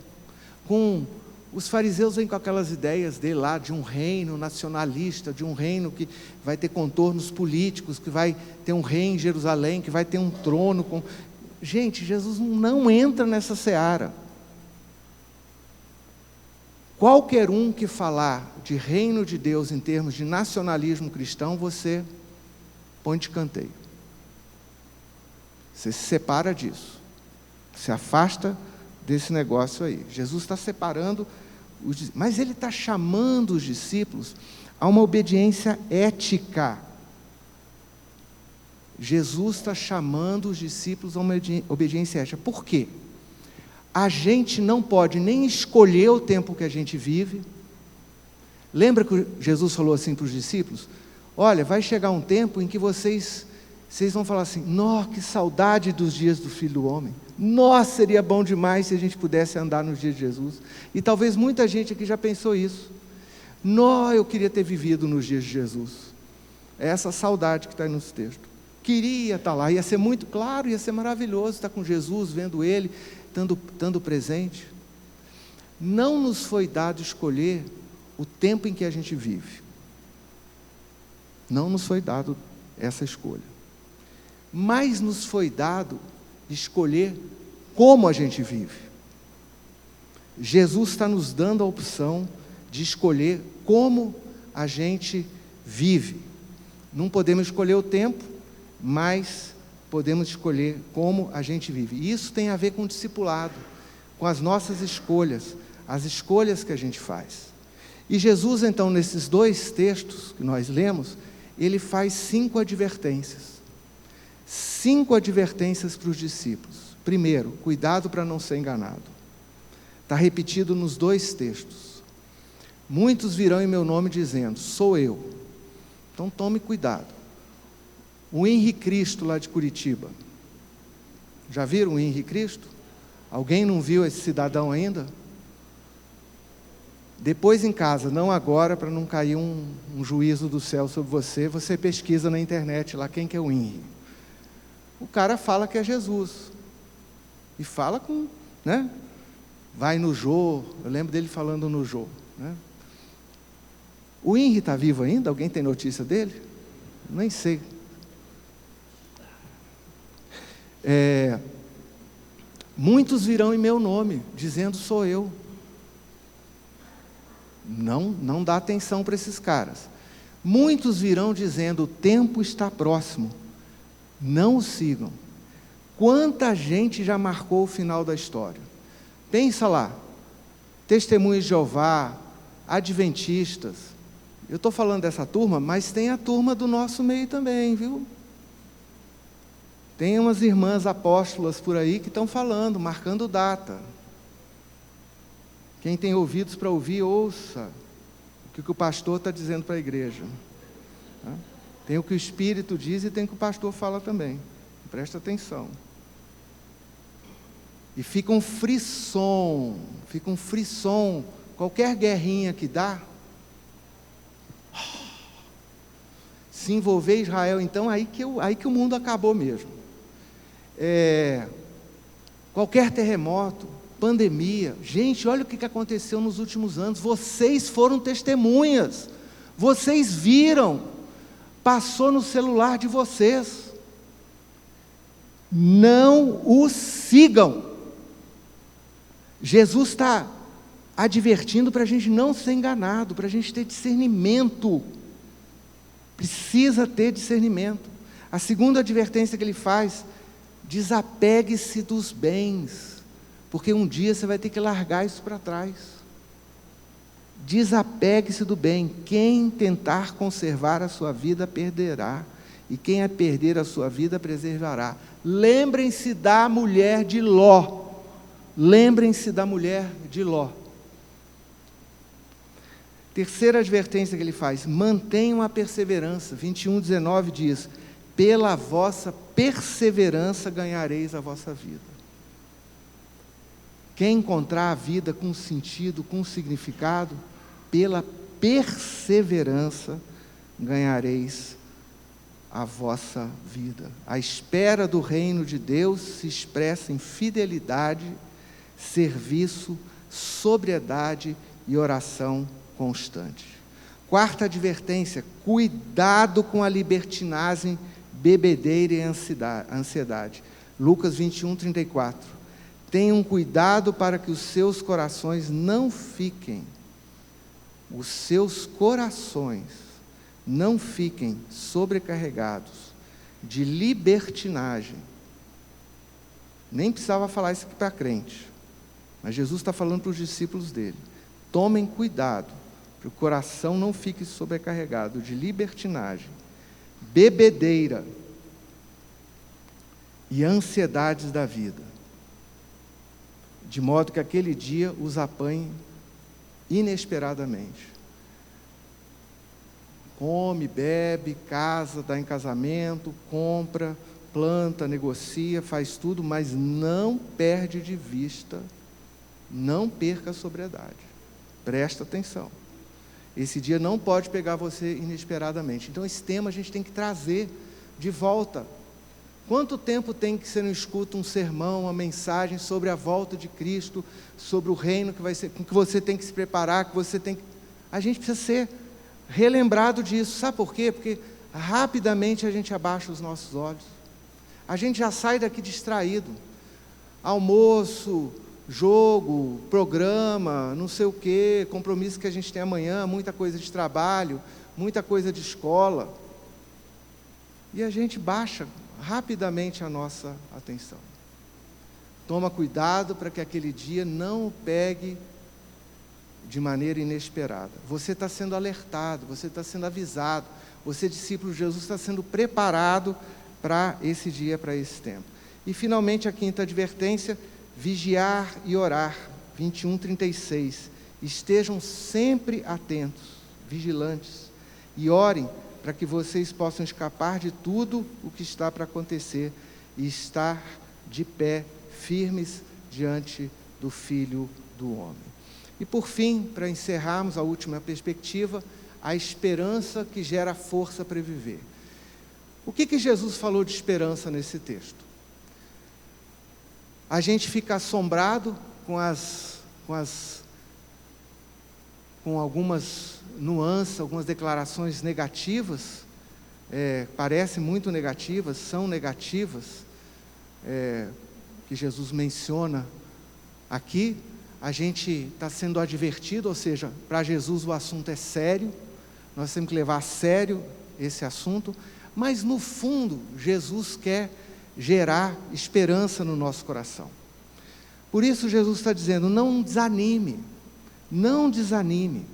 com... Os fariseus vêm com aquelas ideias dele lá, de um reino nacionalista, de um reino que vai ter contornos políticos, que vai ter um rei em Jerusalém, que vai ter um trono com... Gente, Jesus não entra nessa seara. Qualquer um que falar de reino de Deus em termos de nacionalismo cristão, você põe de escanteio. Você se separa disso. Se afasta desse negócio aí. Jesus está separando, mas ele está chamando os discípulos a uma obediência ética. Jesus está chamando os discípulos a uma obediência ética. Por quê? A gente não pode nem escolher o tempo que a gente vive. Lembra que Jesus falou assim para os discípulos? Olha, vai chegar um tempo em que vocês vão falar assim: nossa, que saudade dos dias do Filho do Homem. Nossa, seria bom demais se a gente pudesse andar nos dias de Jesus. E talvez muita gente aqui já pensou isso. Nossa, eu queria ter vivido nos dias de Jesus. É essa saudade que está aí nos textos. Queria estar lá, ia ser muito claro, ia ser maravilhoso estar com Jesus, vendo Ele, estando presente. Não nos foi dado escolher o tempo em que a gente vive. Não nos foi dado essa escolha. Mas nos foi dado escolher como a gente vive. Jesus está nos dando a opção de escolher como a gente vive. Não podemos escolher o tempo, mas podemos escolher como a gente vive. E isso tem a ver com o discipulado, com as nossas escolhas, as escolhas que a gente faz. E Jesus, então, nesses dois textos que nós lemos, ele faz 5 advertências. 5 advertências para os discípulos. Primeiro, cuidado para não ser enganado. Está repetido nos 2 textos. Muitos virão em meu nome dizendo: sou eu. Então tome cuidado. O Henrique Cristo lá de Curitiba. Já viram o Henrique Cristo? Alguém não viu esse cidadão ainda? Depois em casa, não agora, para não cair um juízo do céu sobre você, você pesquisa na internet lá quem que é o Henrique. O cara fala que é Jesus. E fala com, né? Vai no Jô, eu lembro dele falando no Jô, né? O Henrique está vivo ainda? Alguém tem notícia dele? Nem sei. Muitos virão em meu nome, dizendo sou eu. Não dá atenção para esses caras. Muitos virão dizendo o tempo está próximo. Não o sigam. Quanta gente já marcou o final da história? Pensa lá, testemunhas de Jeová, adventistas. Eu estou falando dessa turma, mas tem a turma do nosso meio também, viu? Tem umas irmãs apóstolas por aí que estão falando, marcando data. Quem tem ouvidos para ouvir, ouça o que o pastor está dizendo para a igreja. Tem o que o Espírito diz e tem o que o pastor fala também. Presta atenção. E fica um frisson, qualquer guerrinha que dá. Se envolver Israel, então, aí que o mundo acabou mesmo. Qualquer terremoto, pandemia. Gente, olha o que aconteceu nos últimos anos. Vocês foram testemunhas. Vocês viram. Passou no celular de vocês. Não o sigam. Jesus está advertindo para a gente não ser enganado, para a gente ter discernimento. Precisa ter discernimento. A segunda advertência que ele faz: desapegue-se dos bens, porque um dia você vai ter que largar isso para trás. Desapegue-se do bem. Quem tentar conservar a sua vida perderá, e quem a perder a sua vida preservará. Lembrem-se da mulher de Ló. Lembrem-se da mulher de Ló. Terceira advertência que ele faz: mantenham a perseverança. 21:19 diz: pela vossa perseverança ganhareis a vossa vida. Quer encontrar a vida com sentido, com significado? Pela perseverança ganhareis a vossa vida. A espera do reino de Deus se expressa em fidelidade, serviço, sobriedade e oração constante. Quarta advertência: cuidado com a libertinagem, bebedeira e ansiedade. Lucas 21:34. Tenham cuidado para que os seus corações não fiquem sobrecarregados de libertinagem. Nem precisava falar isso aqui para crente, mas Jesus está falando para os discípulos dele. Tomem cuidado, para que o coração não fique sobrecarregado de libertinagem, bebedeira e ansiedades da vida, de modo que aquele dia os apanhe inesperadamente. Come, bebe, casa, dá em casamento, compra, planta, negocia, faz tudo, mas não perde de vista, não perca a sobriedade. Presta atenção. Esse dia não pode pegar você inesperadamente. Então esse tema a gente tem que trazer de volta. Quanto tempo tem que você não escuta um sermão, uma mensagem sobre a volta de Cristo, sobre o reino que vai ser, com que você tem que se preparar, que você tem que... A gente precisa ser relembrado disso. Sabe por quê? Porque rapidamente a gente abaixa os nossos olhos. A gente já sai daqui distraído. Almoço, jogo, programa, não sei o quê, compromisso que a gente tem amanhã, muita coisa de trabalho, muita coisa de escola. E a gente baixa rapidamente a nossa atenção. Toma cuidado para que aquele dia não o pegue de maneira inesperada. Você está sendo alertado, você está sendo avisado, você, discípulo de Jesus, está sendo preparado para esse dia, para esse tempo. E finalmente a quinta advertência: vigiar e orar. 21:36. Estejam sempre atentos, vigilantes, e orem para que vocês possam escapar de tudo o que está para acontecer e estar de pé, firmes diante do Filho do Homem. E por fim, para encerrarmos a última perspectiva, a esperança que gera força para viver. O que Jesus falou de esperança nesse texto? A gente fica assombrado com algumas nuances, algumas declarações negativas, parecem muito negativas, são negativas, que Jesus menciona aqui. A gente está sendo advertido, ou seja, para Jesus o assunto é sério, nós temos que levar a sério esse assunto, mas no fundo Jesus quer gerar esperança no nosso coração. Por isso Jesus está dizendo: não desanime, não desanime,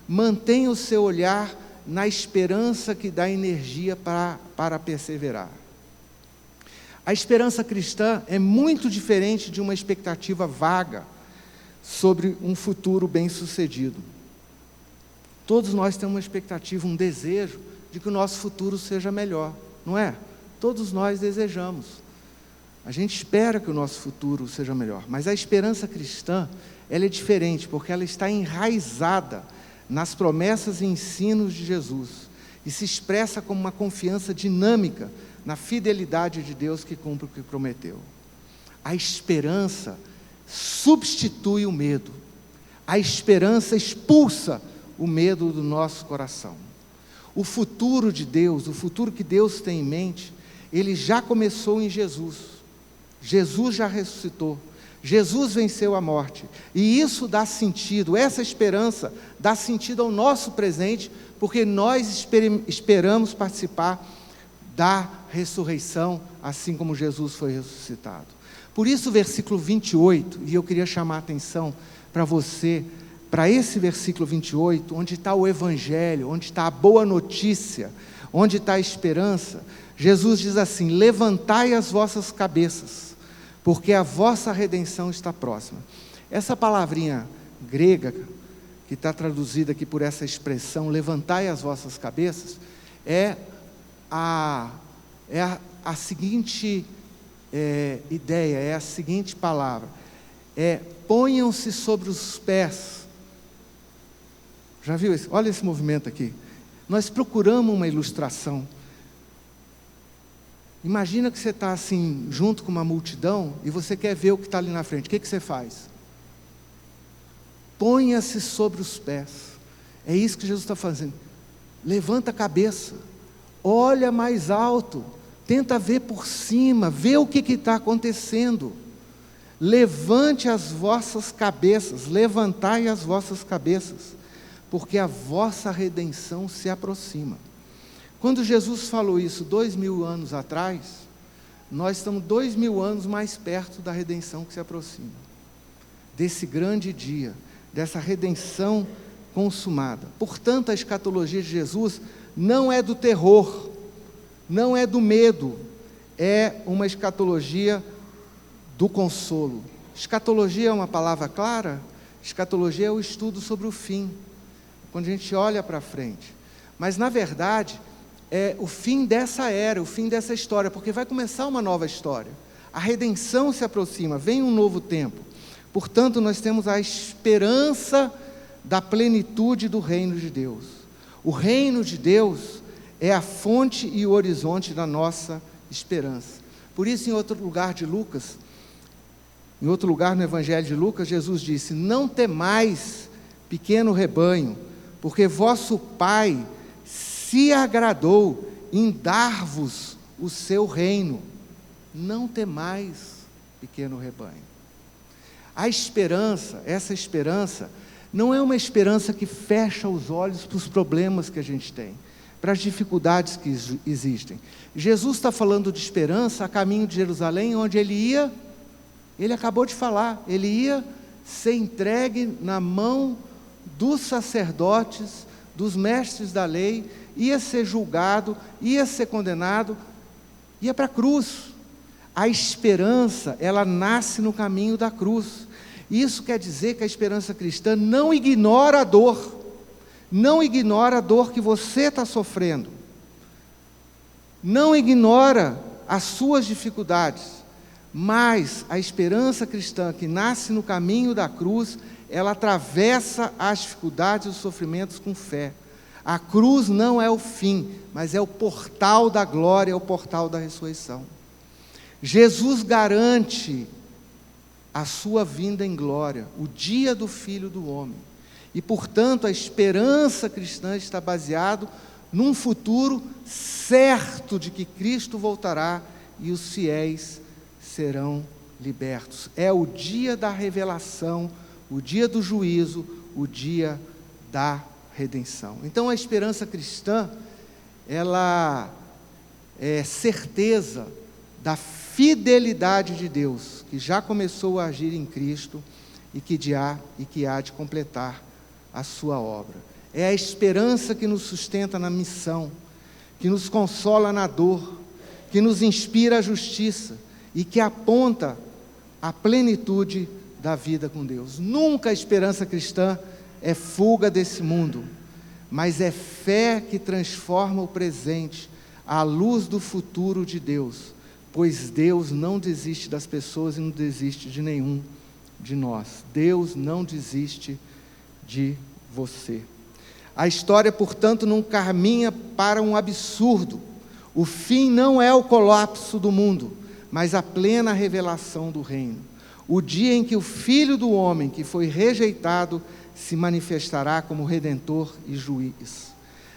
mantenha o seu olhar na esperança que dá energia para perseverar. A esperança cristã é muito diferente de uma expectativa vaga sobre um futuro bem-sucedido. Todos nós temos uma expectativa, um desejo de que o nosso futuro seja melhor, não é? Todos nós desejamos. A gente espera que o nosso futuro seja melhor, mas a esperança cristã, ela é diferente, porque ela está enraizada nas promessas e ensinos de Jesus, e se expressa como uma confiança dinâmica na fidelidade de Deus que cumpre o que prometeu. A esperança substitui o medo. A esperança expulsa o medo do nosso coração. O futuro de Deus, o futuro que Deus tem em mente, ele já começou em Jesus. Jesus já ressuscitou. Jesus venceu a morte. E isso dá sentido, essa esperança dá sentido ao nosso presente, porque nós esperamos participar da ressurreição, assim como Jesus foi ressuscitado. Por isso o versículo 28, e eu queria chamar a atenção para você, para esse versículo 28, onde está o Evangelho, onde está a boa notícia, onde está a esperança. Jesus diz assim: levantai as vossas cabeças, porque a vossa redenção está próxima. Essa palavrinha grega, que está traduzida aqui por essa expressão, levantai as vossas cabeças, é a seguinte ideia, é a seguinte palavra, ponham-se sobre os pés. Já viu isso? Olha esse movimento aqui. Nós procuramos uma ilustração. Imagina que você está assim, junto com uma multidão, e você quer ver o que está ali na frente. O que você faz? Ponha-se sobre os pés. É isso que Jesus está fazendo. Levanta a cabeça, olha mais alto, tenta ver por cima, vê o que está acontecendo. Levante as vossas cabeças, levantai as vossas cabeças, porque a vossa redenção se aproxima. Quando Jesus falou isso 2000 anos atrás, nós estamos 2000 anos mais perto da redenção que se aproxima, desse grande dia, dessa redenção consumada. Portanto, a escatologia de Jesus não é do terror, não é do medo, é uma escatologia do consolo. Escatologia é uma palavra clara? Escatologia é o estudo sobre o fim, quando a gente olha para frente. Mas, na verdade, é o fim dessa era, o fim dessa história, porque vai começar uma nova história. A redenção se aproxima, vem um novo tempo. Portanto, nós temos a esperança da plenitude do reino de Deus. O reino de Deus é a fonte e o horizonte da nossa esperança. Por isso, em outro lugar de Lucas, em outro lugar no Evangelho de Lucas, Jesus disse: não temais, pequeno rebanho, porque vosso Pai se agradou em dar-vos o seu reino. Não temais, pequeno rebanho. A esperança, essa esperança, não é uma esperança que fecha os olhos para os problemas que a gente tem, para as dificuldades que existem. Jesus está falando de esperança a caminho de Jerusalém, onde ele acabou de falar, ele ia ser entregue na mão dos sacerdotes, dos mestres da lei, ia ser julgado, ia ser condenado, ia para a cruz. A esperança, ela nasce no caminho da cruz. Isso quer dizer que a esperança cristã não ignora a dor, não ignora a dor que você está sofrendo, não ignora as suas dificuldades, mas a esperança cristã que nasce no caminho da cruz, ela atravessa as dificuldades e os sofrimentos com fé. A cruz não é o fim, mas é o portal da glória, é o portal da ressurreição. Jesus garante a sua vinda em glória, o dia do Filho do Homem. E, portanto, a esperança cristã está baseada num futuro certo de que Cristo voltará e os fiéis serão libertos. É o dia da revelação, o dia do juízo, o dia da redenção. Então, a esperança cristã, ela é certeza da fidelidade de Deus, que já começou a agir em Cristo e que há de completar a sua obra. É a esperança que nos sustenta na missão, que nos consola na dor, que nos inspira a justiça e que aponta a plenitude da vida com Deus. Nunca a esperança cristã é fuga desse mundo, mas é fé que transforma o presente à luz do futuro de Deus, pois Deus não desiste das pessoas e não desiste de nenhum de nós. Deus não desiste de você. A história, portanto, não caminha para um absurdo. O fim não é o colapso do mundo, mas a plena revelação do reino. O dia em que o Filho do Homem, que foi rejeitado, se manifestará como Redentor e Juiz.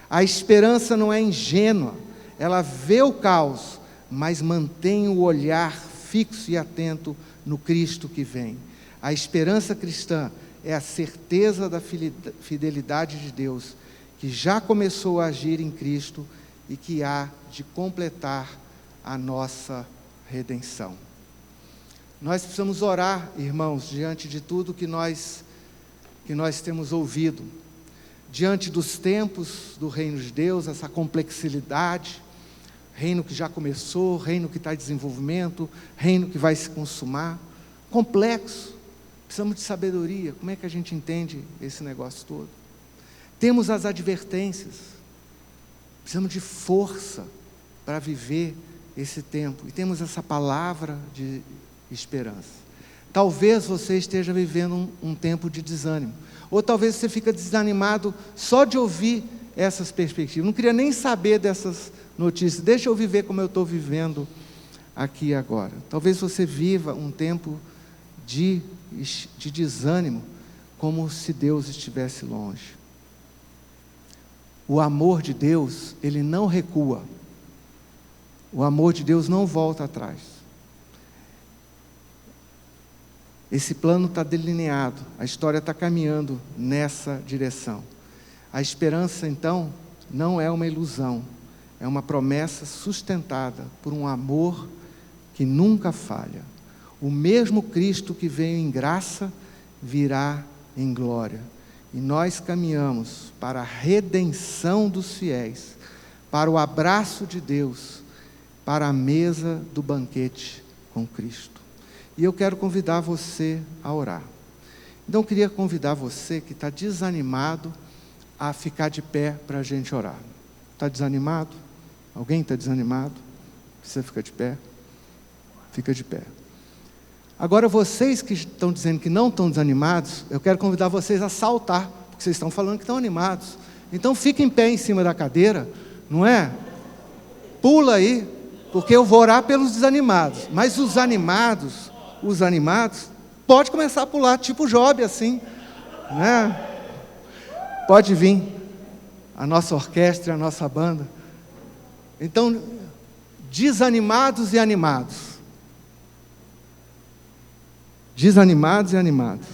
A esperança não é ingênua, ela vê o caos, mas mantém o olhar fixo e atento no Cristo que vem. A esperança cristã é a certeza da fidelidade de Deus, que já começou a agir em Cristo e que há de completar a nossa redenção. Nós precisamos orar, irmãos, diante de tudo que nós temos ouvido, diante dos tempos do reino de Deus, essa complexidade, reino que já começou, reino que está em desenvolvimento, reino que vai se consumar, complexo, precisamos de sabedoria. Como é que a gente entende esse negócio todo? Temos as advertências, precisamos de força para viver esse tempo, e temos essa palavra de esperança. Talvez você esteja vivendo um tempo de desânimo, ou talvez você fique desanimado só de ouvir essas perspectivas. Não queria nem saber dessas notícias, deixa eu viver como eu estou vivendo aqui e agora. Talvez você viva um tempo de desânimo, como se Deus estivesse longe. O amor de Deus, ele não recua. O amor de Deus não volta atrás. Esse plano está delineado, a história está caminhando nessa direção. A esperança, então, não é uma ilusão, é uma promessa sustentada por um amor que nunca falha. O mesmo Cristo que veio em graça, virá em glória. E nós caminhamos para a redenção dos fiéis, para o abraço de Deus, para a mesa do banquete com Cristo. E eu quero convidar você a orar. Então eu queria convidar você que está desanimado a ficar de pé para a gente orar. Está desanimado? Alguém está desanimado? Precisa ficar de pé? Fica de pé. Agora vocês que estão dizendo que não estão desanimados, eu quero convidar vocês a saltar, porque vocês estão falando que estão animados. Então fiquem em pé em cima da cadeira, não é? Pula aí, porque eu vou orar pelos desanimados. Mas os animados, pode começar a pular, tipo Job assim, né? Pode vir a nossa orquestra, a nossa banda. Então, desanimados e animados. Desanimados e animados.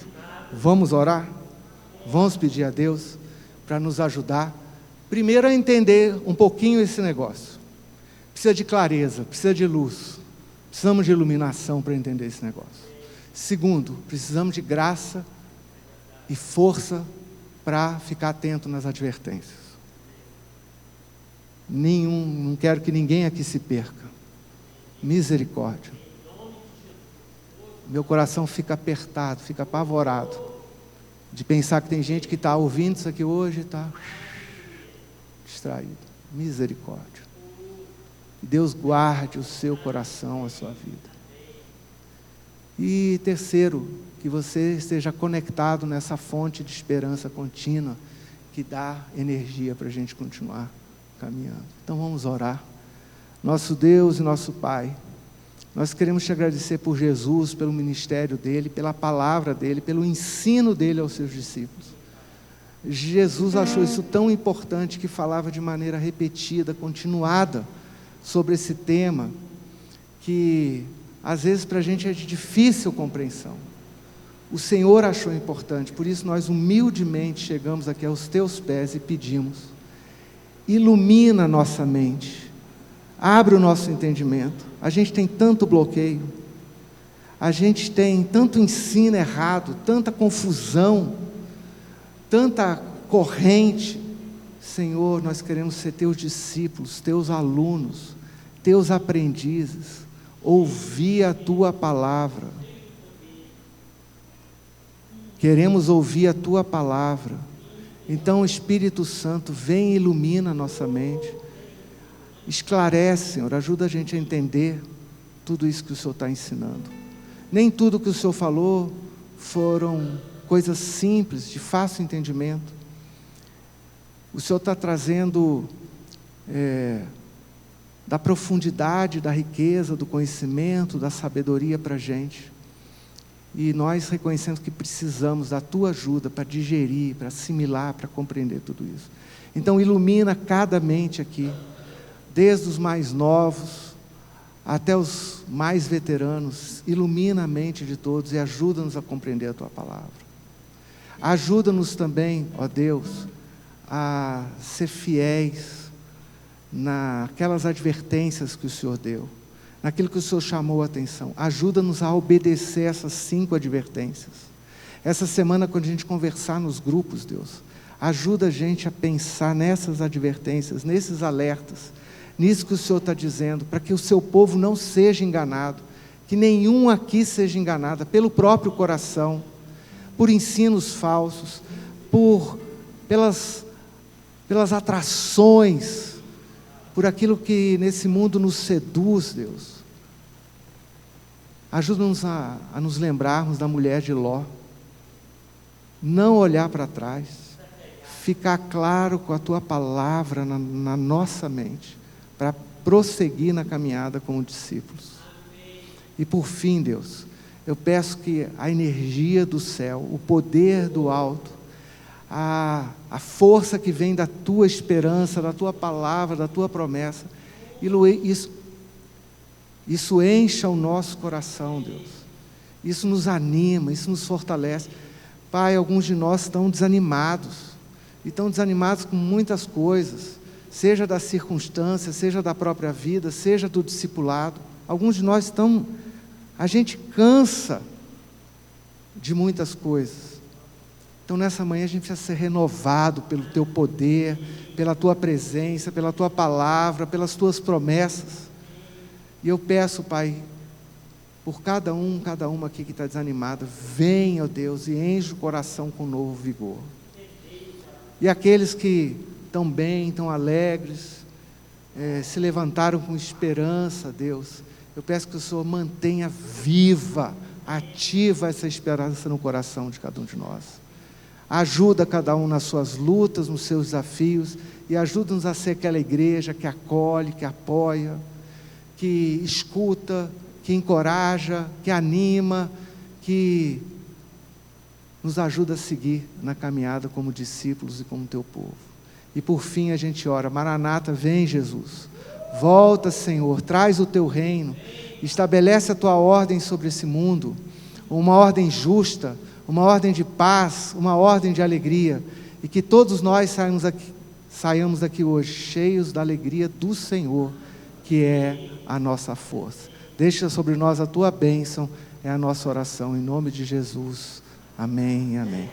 Vamos orar? Vamos pedir a Deus para nos ajudar. Primeiro, a entender um pouquinho esse negócio. Precisa de clareza, precisa de luz. Precisamos de iluminação para entender esse negócio. Segundo, precisamos de graça e força para ficar atento nas advertências. Não quero que ninguém aqui se perca. Misericórdia. Meu coração fica apertado, fica apavorado de pensar que tem gente que está ouvindo isso aqui hoje e está distraído. Misericórdia. Que Deus guarde o seu coração, a sua vida. E terceiro, que você esteja conectado nessa fonte de esperança contínua que dá energia para a gente continuar caminhando. Então vamos orar. Nosso Deus e nosso Pai, nós queremos te agradecer por Jesus, pelo ministério dele, pela palavra dele, pelo ensino dele aos seus discípulos. Jesus achou isso tão importante que falava de maneira repetida, continuada, sobre esse tema, que às vezes para a gente é de difícil compreensão. O Senhor achou importante, por isso nós humildemente chegamos aqui aos teus pés e pedimos: ilumina a nossa mente, abre o nosso entendimento. A gente tem tanto bloqueio, a gente tem tanto ensino errado, tanta confusão, tanta corrente. Senhor, nós queremos ser teus discípulos, teus alunos, teus aprendizes, ouvir a tua palavra. Queremos ouvir a tua palavra. Então, Espírito Santo, vem e ilumina a nossa mente. Esclarece, Senhor, ajuda a gente a entender tudo isso que o Senhor está ensinando. Nem tudo que o Senhor falou foram coisas simples, de fácil entendimento. O Senhor está trazendo da profundidade, da riqueza, do conhecimento, da sabedoria para a gente. E nós reconhecendo que precisamos da tua ajuda para digerir, para assimilar, para compreender tudo isso. Então ilumina cada mente aqui, desde os mais novos até os mais veteranos. Ilumina a mente de todos e ajuda-nos a compreender a tua palavra. Ajuda-nos também, ó Deus, a ser fiéis naquelas advertências que o Senhor deu, naquilo que o Senhor chamou a atenção. Ajuda-nos a obedecer essas 5 advertências. Essa semana, quando a gente conversar nos grupos, Deus, ajuda a gente a pensar nessas advertências, nesses alertas, nisso que o Senhor está dizendo, para que o seu povo não seja enganado, que nenhum aqui seja enganado pelo próprio coração, por ensinos falsos, pelas atrações, por aquilo que nesse mundo nos seduz, Deus. Ajuda-nos a nos lembrarmos da mulher de Ló, não olhar para trás, ficar claro com a Tua palavra na nossa mente, para prosseguir na caminhada como discípulos. E por fim, Deus, eu peço que a energia do céu, o poder do alto, a força que vem da Tua esperança, da Tua palavra, da Tua promessa, isso encha o nosso coração, Deus. Isso nos anima, isso nos fortalece. Pai, alguns de nós estão desanimados, e estão desanimados com muitas coisas, seja da circunstância, seja da própria vida, seja do discipulado. Alguns de nós a gente cansa de muitas coisas. Então nessa manhã a gente precisa ser renovado pelo Teu poder, pela Tua presença, pela Tua palavra, pelas Tuas promessas. E eu peço, Pai, por cada uma aqui que está desanimada, venha, ó Deus, e enche o coração com novo vigor. E aqueles que estão bem, estão alegres, se levantaram com esperança, Deus, eu peço que o Senhor mantenha viva, ativa essa esperança no coração de cada um de nós. Ajuda cada um nas suas lutas, nos seus desafios, e ajuda-nos a ser aquela igreja que acolhe, que apoia, que escuta, que encoraja, que anima, que nos ajuda a seguir na caminhada como discípulos e como Teu povo. E por fim a gente ora: Maranata, vem Jesus, volta, Senhor, traz o Teu reino, estabelece a Tua ordem sobre esse mundo, uma ordem justa, uma ordem de paz, uma ordem de alegria, e que todos nós saiamos daqui hoje cheios da alegria do Senhor, que é a nossa força. Deixa sobre nós a Tua bênção, é a nossa oração, em nome de Jesus. Amém e amém.